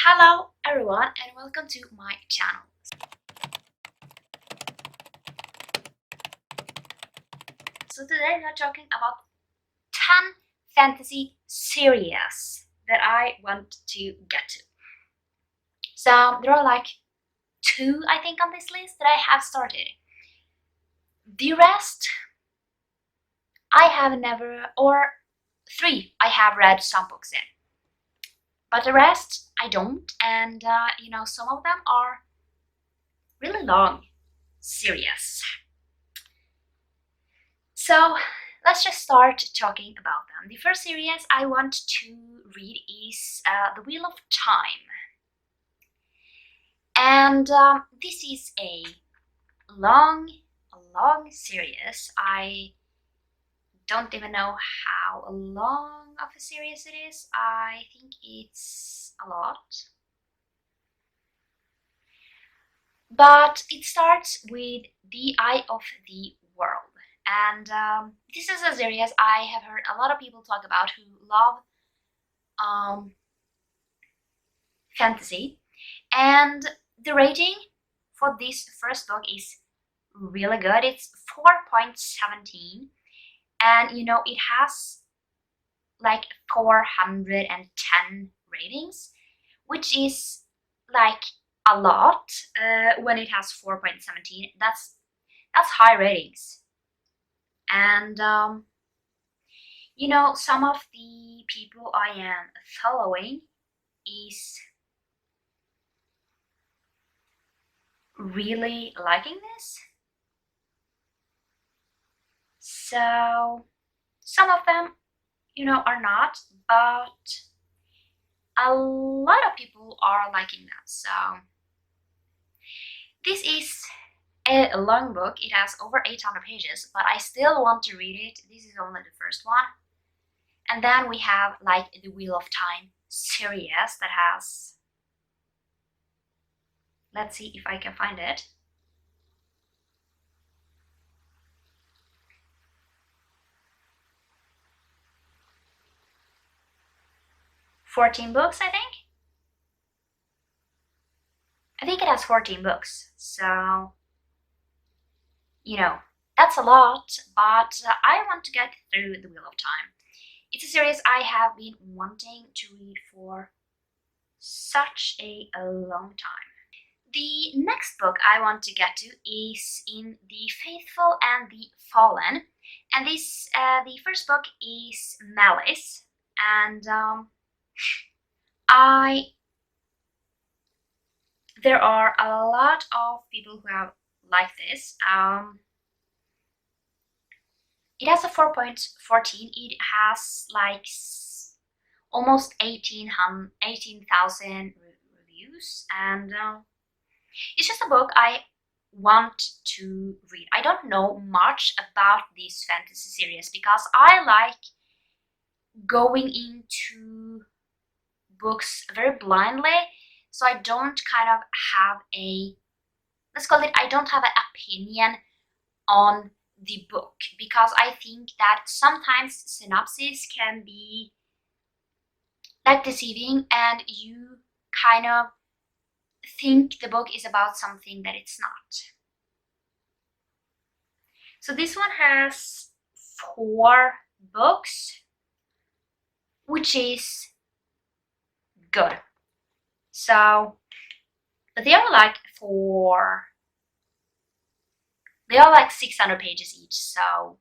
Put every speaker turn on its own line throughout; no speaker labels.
Hello everyone and welcome to my channel. So today we are talking about 10 fantasy series that I want to get to. So there are like 2 I think on this list that I have started. The rest I have never, or 3 I have read some books in. But the rest I don't, and some of them are really long series. So let's just start talking about them. The first series I want to read is The Wheel of Time. And this is a long series. I don't even know how long of a series it is. I think it's a lot. But it starts with The Eye of the World. And this is a series I have heard a lot of people talk about who love fantasy. And the rating for this first book is really good. It's 4.17, and it has like 410 ratings, which is like a lot when it has 4.17. That's high ratings. And some of the people I am following is really liking this. So some of them, are not, but a lot of people are liking that. So this is a long book. It has over 800 pages, but I still want to read it. This is only the first one. And then we have like the Wheel of Time series that has, let's see if I can find it. "14 books, I think. I think it has 14 books. So, that's a lot, but I want to get through the Wheel of Time. It's a series I have been wanting to read for such a long time. The next book I want to get to is in The Faithful and the Fallen, and this the first book is Malice, and there are a lot of people who have liked this. It has a 4.14. It has like almost 18,000 reviews, and it's just a book I want to read. I don't know much about this fantasy series because I like going into books very blindly, so I don't kind of have a, let's call it, I don't have an opinion on the book, because I think that sometimes synopsis can be like deceiving and you kind of think the book is about something that it's not. So this one has 4 books, which is good. So, but they are like 600 pages each, so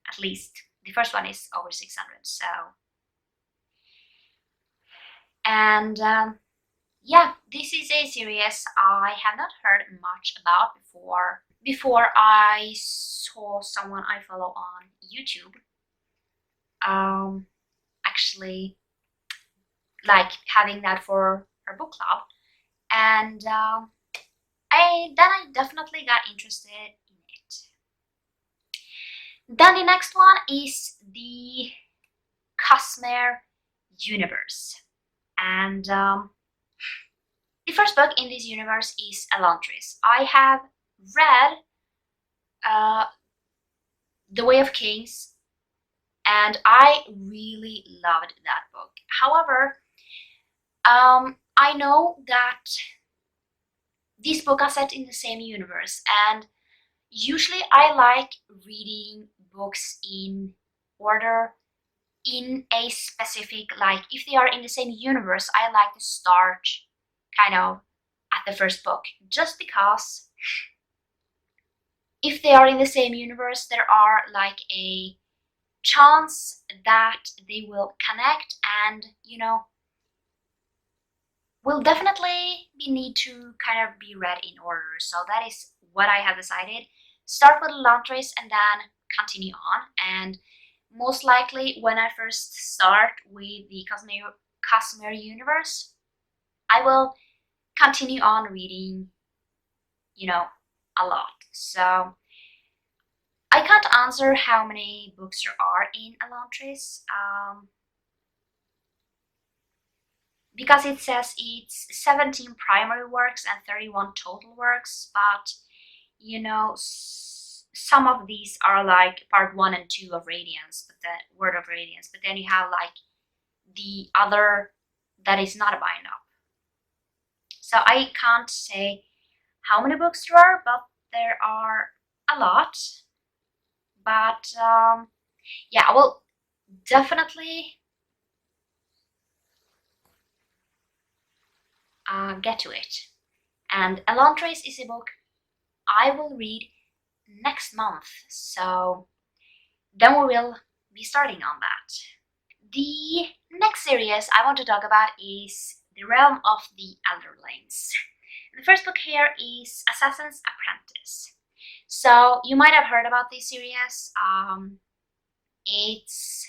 at least the first one is over 600. So, and yeah, this is a series I have not heard much about before I saw someone I follow on YouTube actually like having that for her book club, and I definitely got interested in it. Then the next one is the Cosmere universe, and the first book in this universe is elderlies. I have read The Way of Kings, and I really loved that book. However, I know that these books are set in the same universe, and usually I like reading books in order in a specific, like if they are in the same universe, I like to start kind of at the first book, just because if they are in the same universe, there are like a chance that they will connect, and will definitely be need to kind of be read in order. So that is what I have decided. Start with Elantris and then continue on. And most likely when I first start with the cosmere universe, I will continue on reading, a lot. So I can't answer how many books there are in Elantris, because it says it's 17 primary works and 31 total works, but some of these are like part 1 and 2 of Radiance, but the Word of Radiance, but then you have like the other that is not a bind-up. So I can't say how many books there are, but there are a lot. But yeah, I will definitely get to it. And Elantris is a book I will read next month, so then we will be starting on that. The next series I want to talk about is The Realm of the Elderlies. The first book here is Assassin's Apprentice. So you might have heard about this series. It's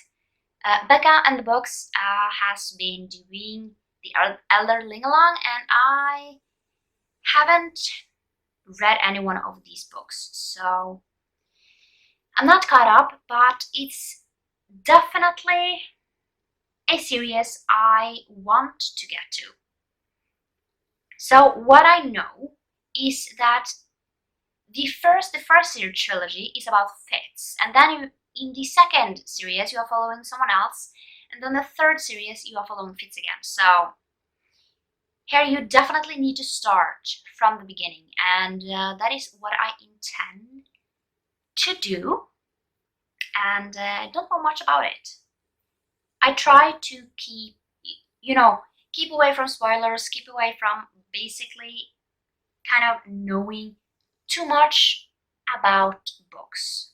Becca and the Books has been doing the Elderling along, and I haven't read any one of these books, so I'm not caught up, but it's definitely a series I want to get to. So what I know is that the first series trilogy is about Fitz, and then in the second series you are following someone else, and then the third series you are following Fitz again. So here you definitely need to start from the beginning, and that is what I intend to do, and I don't know much about it. I try to keep away from spoilers, keep away from basically kind of knowing too much about books,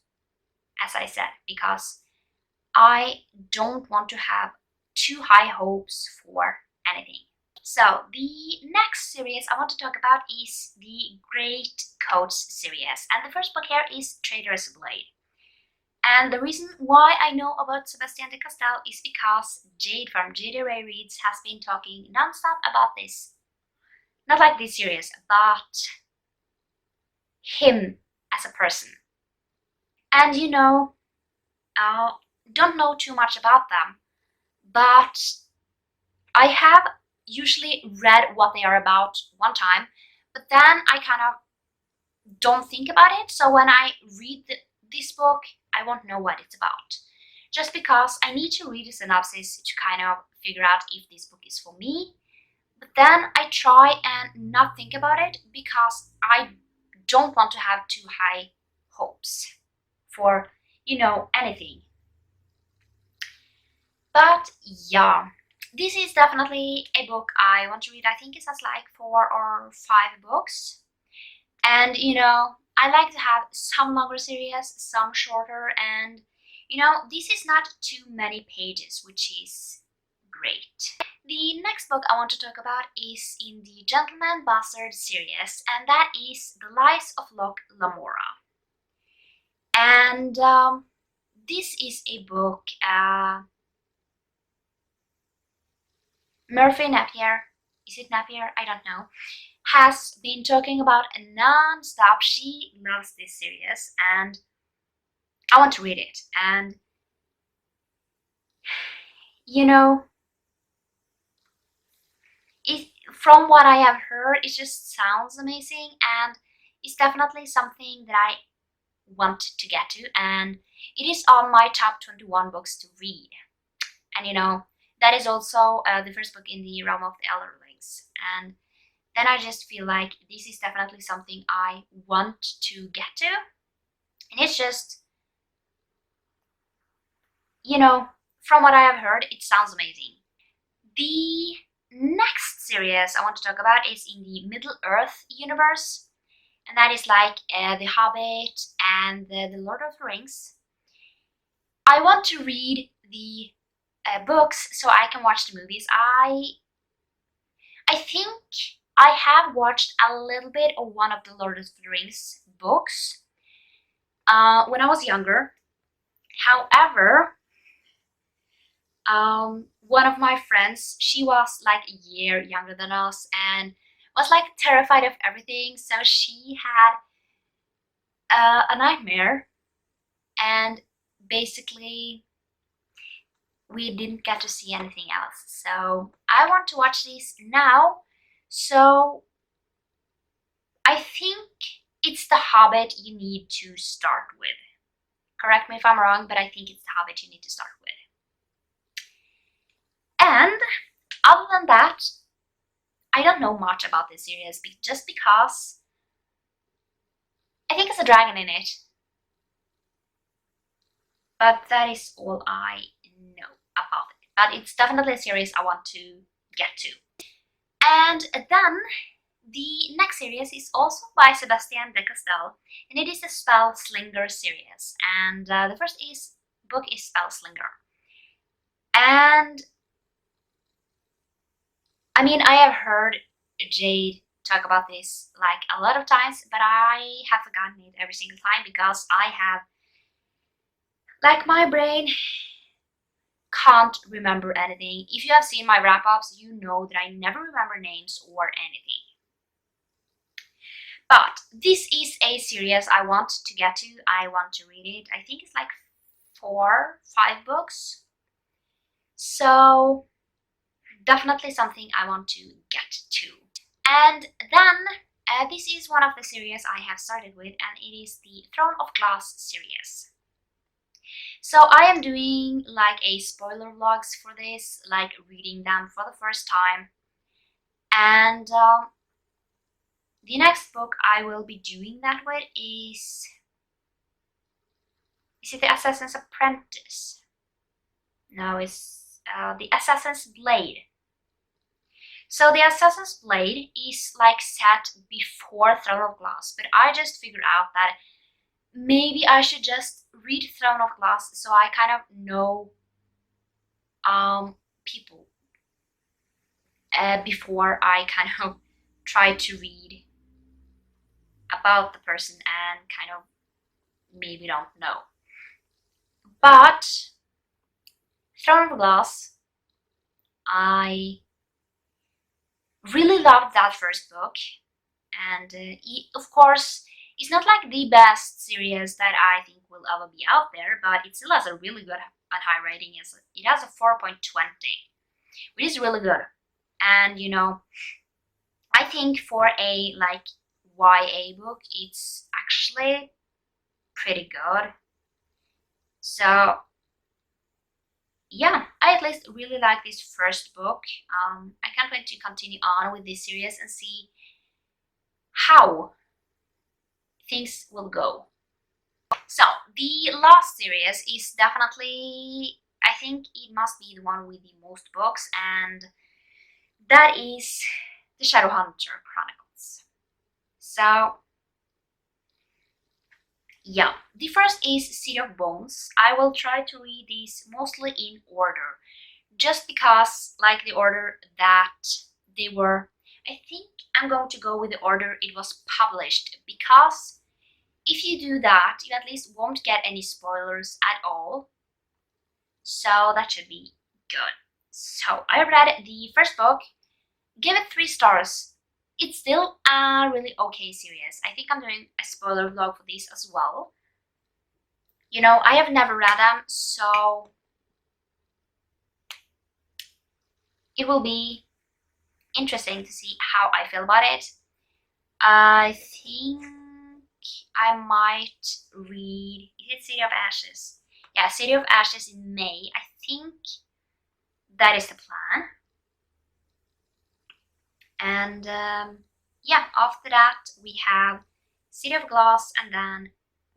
as I said, because I don't want to have too high hopes for anything. So the next series I want to talk about is the Great Coats series, and the first book here is Traitor's Blade. And the reason why I know about Sebastian de Castell is because Jade from Jade Ray Reads has been talking non-stop about this. Not like this series, but him as a person. And don't know too much about them, but I have usually read what they are about one time, but then I kind of don't think about it. So when I read this book, I won't know what it's about, just because I need to read a synopsis to kind of figure out if this book is for me. But then I try and not think about it, because I don't want to have too high hopes for anything. But yeah, this is definitely a book I want to read. I think it has like 4 or 5 books, and I like to have some longer series, some shorter, and this is not too many pages, which is great. The next book I want to talk about is in the Gentleman Bastard series, and that is The Lies of Locke Lamora. And this is a book Murphy Napier, is it Napier? I don't know, has been talking about non-stop. She loves this series, and I want to read it. And from what I have heard, it just sounds amazing, and it's definitely something that I want to get to, and it is on my top 21 books to read. And that is also the first book in the Realm of the Elderlings. Rings, and then I just feel like this is definitely something I want to get to. And it's just, you know, from what I have heard, it sounds amazing. The next series I want to talk about is in the Middle Earth universe, and that is like The Hobbit and the Lord of the Rings. I want to read the books so I can watch the movies. I think I have watched a little bit of one of the Lord of the Rings books when I was younger. However, one of my friends, she was like a year younger than us and was like terrified of everything, so she had a nightmare, and basically we didn't get to see anything else. So I want to watch this now, so I think it's The Hobbit you need to start with. Correct me if I'm wrong, but I think it's The Hobbit you need to start with. And other than that, I don't know much about this series, just because I think it's a dragon in it. But that is all I know about it. But it's definitely a series I want to get to. And then the next series is also by Sebastian de Castell, and it is the Spell Slinger series. And the first book is Spell Slinger. And I mean, I have heard Jade talk about this like a lot of times, but I have forgotten it every single time because I have, like, my brain can't remember anything. If you have seen my wrap-ups, you know that I never remember names or anything. But this is a series I want to get to. I want to read it. I think it's like 4-5 books. So definitely something I want to get to. And then this is one of the series I have started with, and it is the Throne of Glass series. So I am doing like a spoiler vlogs for this, like reading them for the first time. And the next book I will be doing that with is it The Assassin's Apprentice? No, it's The Assassin's Blade. So The Assassin's Blade is like set before Throne of Glass, but I just figured out that maybe I should just read Throne of Glass so I kind of know people before I kind of try to read about the person and kind of maybe don't know. But Throne of Glass, I really loved that first book, and of course it's not like the best series that I think will ever be out there, but it still has a really good and high rating. It has a 4.20, which is really good. And you know, I think for a like YA book, it's actually pretty good. So yeah, I at least really like this first book. I can't wait to continue on with this series and see how things will go. So the last series is definitely, I think it must be the one with the most books, and that is the Shadowhunter Chronicles. So yeah, the first is City of Bones. I will try to read these mostly in order, just because like the order that they were. I think I'm going to go with the order it was published, because if you do that, you at least won't get any spoilers at all. So that should be good. So I read the first book, give it 3 stars. It's still a really okay series. I think I'm doing a spoiler vlog for this as well. You know, I have never read them, so it will be interesting to see how I feel about it. I think I might read, is it City of Ashes? Yeah, City of Ashes in May. I think that is the plan. And yeah, after that we have City of Glass, and then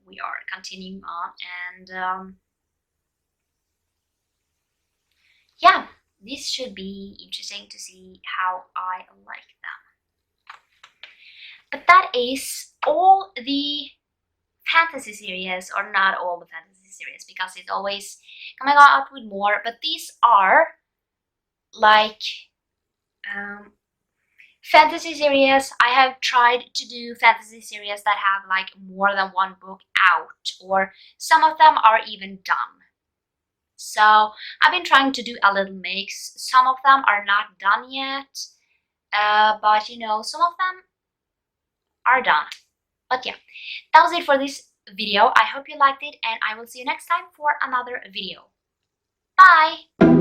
we are continuing on. And yeah, this should be interesting to see how I like them. But that is all the fantasy series, or not all the fantasy series, because it's always coming out with more, but these are like fantasy series. I have tried to do fantasy series that have like more than one book out, or some of them are even done. So I've been trying to do a little mix. Some of them are not done yet, but you know, some of them are done. But yeah, that was it for this video. I hope you liked it, and I will see you next time for another video. Bye!